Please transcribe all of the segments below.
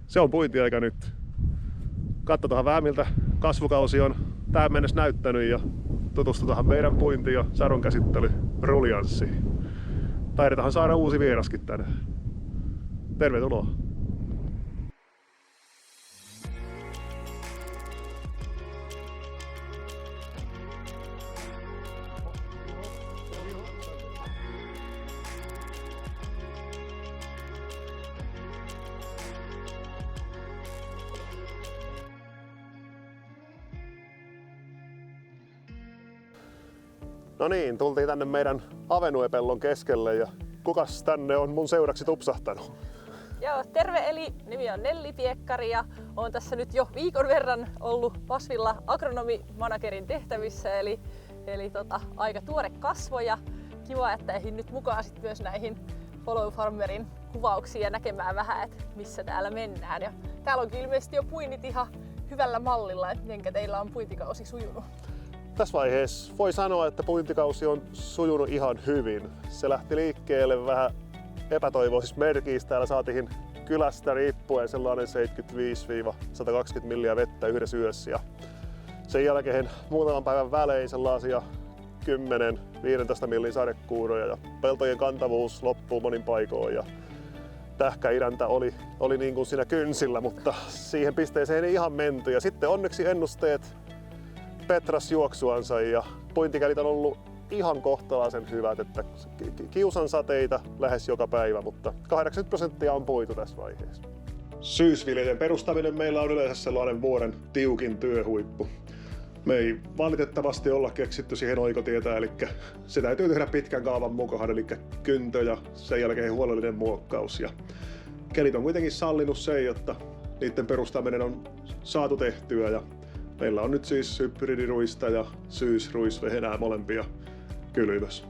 Se on puintiaika nyt. Katsotaan vähän miltä kasvukausi on tähän mennessä näyttänyt ja tutustutaan meidän puinti- ja sadonkäsittely-ruljanssiin. Taidetaan saada uusi vieraskin tänne. Tervetuloa! No niin, tultiin tänne meidän avenuepellon keskelle ja kukas tänne on mun seuraksi tupsahtanut? Joo, terve, eli nimi on Nelli Piekkari ja olen tässä nyt jo viikon verran ollut Pasvilla agronomimanagerin tehtävissä, eli aika tuore kasvo ja kiva, että ehdin nyt mukaan sit myös näihin Follow Farmerin kuvauksiin ja näkemään vähän, että missä täällä mennään. Ja täällä onkin ilmeisesti jo puinnit ihan hyvällä mallilla, että mitenkä teillä on puintikausi sujunut. Tässä vaiheessa voi sanoa, että puintikausi on sujunut ihan hyvin. Se lähti liikkeelle vähän epätoivoisissa merkeissä. Täällä saatiin kylästä riippuen sellainen 75-120 milliä vettä yhdessä yössä. Ja sen jälkeen muutaman päivän välein sellaisia 10-15 millin sadekuuroja ja peltojen kantavuus loppuu monin paikoin. Ja tähkäidäntä oli niin kuin siinä kynsillä, mutta siihen pisteeseen ei ihan menty. Ja sitten onneksi ennusteet petras juoksuansa ja puintikälit on ollut ihan kohtalaisen hyvät, että kiusan sateita lähes joka päivä, mutta 80% on puitu tässä vaiheessa. Syysviljelyn perustaminen meillä on yleensä sellainen vuoden tiukin työhuippu. Me ei valitettavasti olla keksitty siihen oikotietä, eli se täytyy tehdä pitkän kaavan mukaan, eli kyntö ja sen jälkeen huolellinen muokkaus. Ja kelit on kuitenkin sallinut se, jotta niiden perustaminen on saatu tehtyä. Ja meillä on nyt siis hybridiruista ja syysruisvehnää molempia kylvössä.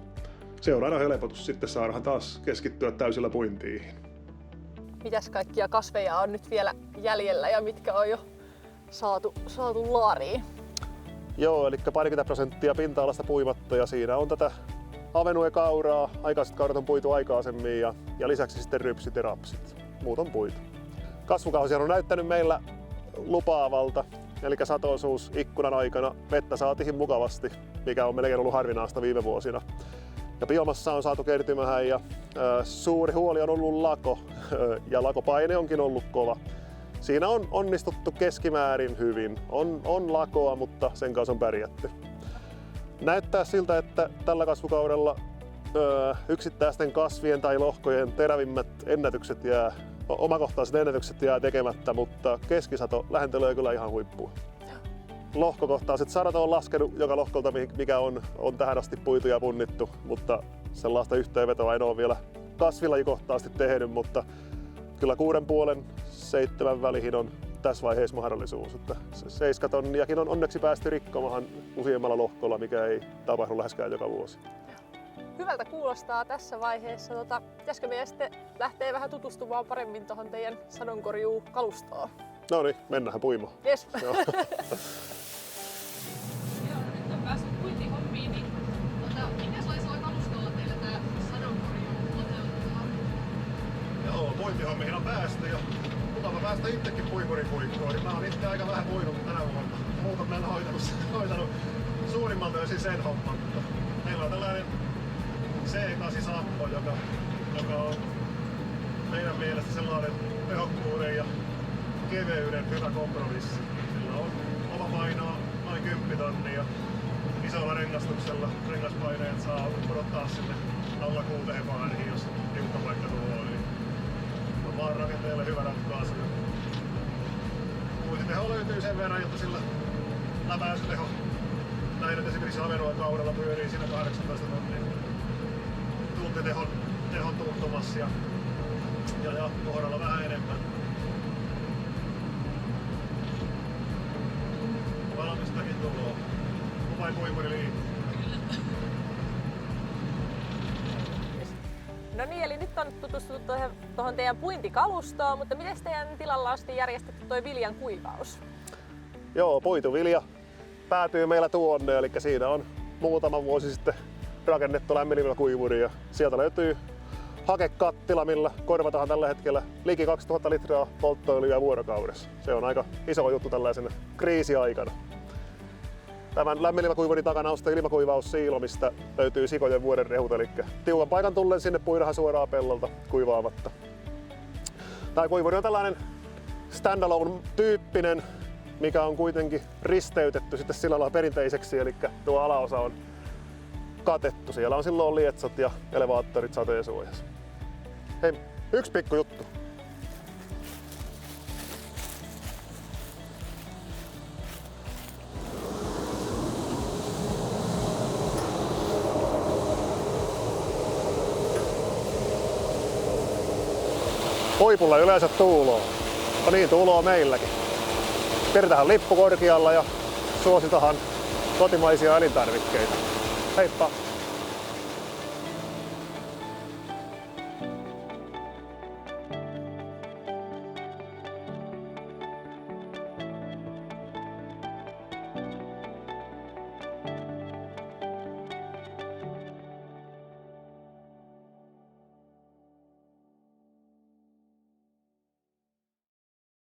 Seuraava helpotus sitten saadaan taas keskittyä täysillä puintiin. Mitäs kaikkia kasveja on nyt vielä jäljellä ja mitkä on jo saatu laariin? Joo, eli 20% pinta-alasta puimatta ja siinä on tätä avenuekauraa. Aikaiset kaurat on puitu aikaisemmin ja lisäksi sitten rypsit ja rapsit. Muut on puitu. Kasvukausi on näyttänyt meillä lupaavalta. Eli satoisuus ikkunan aikana vettä saatiin mukavasti, mikä on melkein ollut harvinaista viime vuosina. Ja biomassa on saatu kertymään ja suuri huoli on ollut lako ja lakopaine onkin ollut kova. Siinä on onnistuttu keskimäärin hyvin. On lakoa, mutta sen kanssa on pärjätty. Näyttää siltä, että tällä kasvukaudella yksittäisten kasvien tai lohkojen terävimmät omakohtaiset ennätykset jää tekemättä, mutta keskisato lähentelee kyllä ihan huippua. Lohkokohtaiset sadot on laskenut joka lohkolta, mikä on tähän asti puitu ja punnittu, mutta sellaista yhteenvetoa en ole vielä kasvilajikohtaisesti tehnyt, mutta kyllä 6,5-7 väliin on tässä vaiheessa mahdollisuus. Että 7 tonniakin on onneksi päästy rikkomaan useammalla lohkolla, mikä ei tapahdu läheskään joka vuosi. Hyvältä kuulostaa tässä vaiheessa. Pitäisikö meidän sitten lähteä vähän tutustumaan paremmin tuohon teidän sadonkorjuukalustoon? No niin, mennään puimaan. Yes. Joo. Joo, nyt on päässyt puintihommiin, niin minkälaisella kalustolla teillä tämä sadonkorjuu toteuttaa? Joo, puintihommiin on päästy ja mukava päästä itsekin puimuripuikkoon. Niin mä oon itse aika vähän puinut tänä vuonna. Muut on meillä hoitanut suurimmalta osin sen homman. Mutta meillä on tällainen C8-sampo, joka on meidän mielestä sellainen tehokkuuden ja keveyden hyvä kompromissi. Sillä on oma painoa noin 10 tonnia. Isolla rengastuksella rengaspaineet saa odottaa sinne alla 6 baariin, jos tiukka paikka tulee. Eli on maan rakenteelle hyvä ratkaisu. Kuititeho löytyy sen verran, jotta sillä läpäisyteho näin, että esimerkiksi avenuekaudella pyörii siinä 18 tonnia tuntitehon tuntumassa ja kohdalla vähän enemmän. Valmistakin tulee. Vain puimuri liikkuu. No niin, eli nyt on tutustuttu tuohon teidän puintikalustoon, mutta miten teidän tilalla on sitten järjestetty tuo viljan kuivaus? Joo, puituvilja päätyy meillä tuonne, eli siinä on muutama vuosi sitten rakennettu lämminilmakuivuri ja sieltä löytyy hakekattila, millä korvataan tällä hetkellä liki 2000 litraa polttoöljyä vuorokaudessa. Se on aika iso juttu tällaisena kriisiaikana. Tämän lämmönilmakuivurin takana on sitten ilmakuivaussiilo, mistä löytyy sikojen vuoden rehut, eli tiukan paikan tullen sinne puidaan suoraan pellolta kuivaamatta. Tämä kuivuri on tällainen standalone-tyyppinen, mikä on kuitenkin risteytetty sitten sillä lailla perinteiseksi, eli tuo alaosa on katettu. Siellä on silloin lietsot ja elevaattorit sateensuojassa. Hei, yksi pikku juttu. Huipulla yleensä tuuloo. No niin, tuuloo meilläkin. Pidetään lippu korkealla ja suositahan kotimaisia elintarvikkeita. Heippa!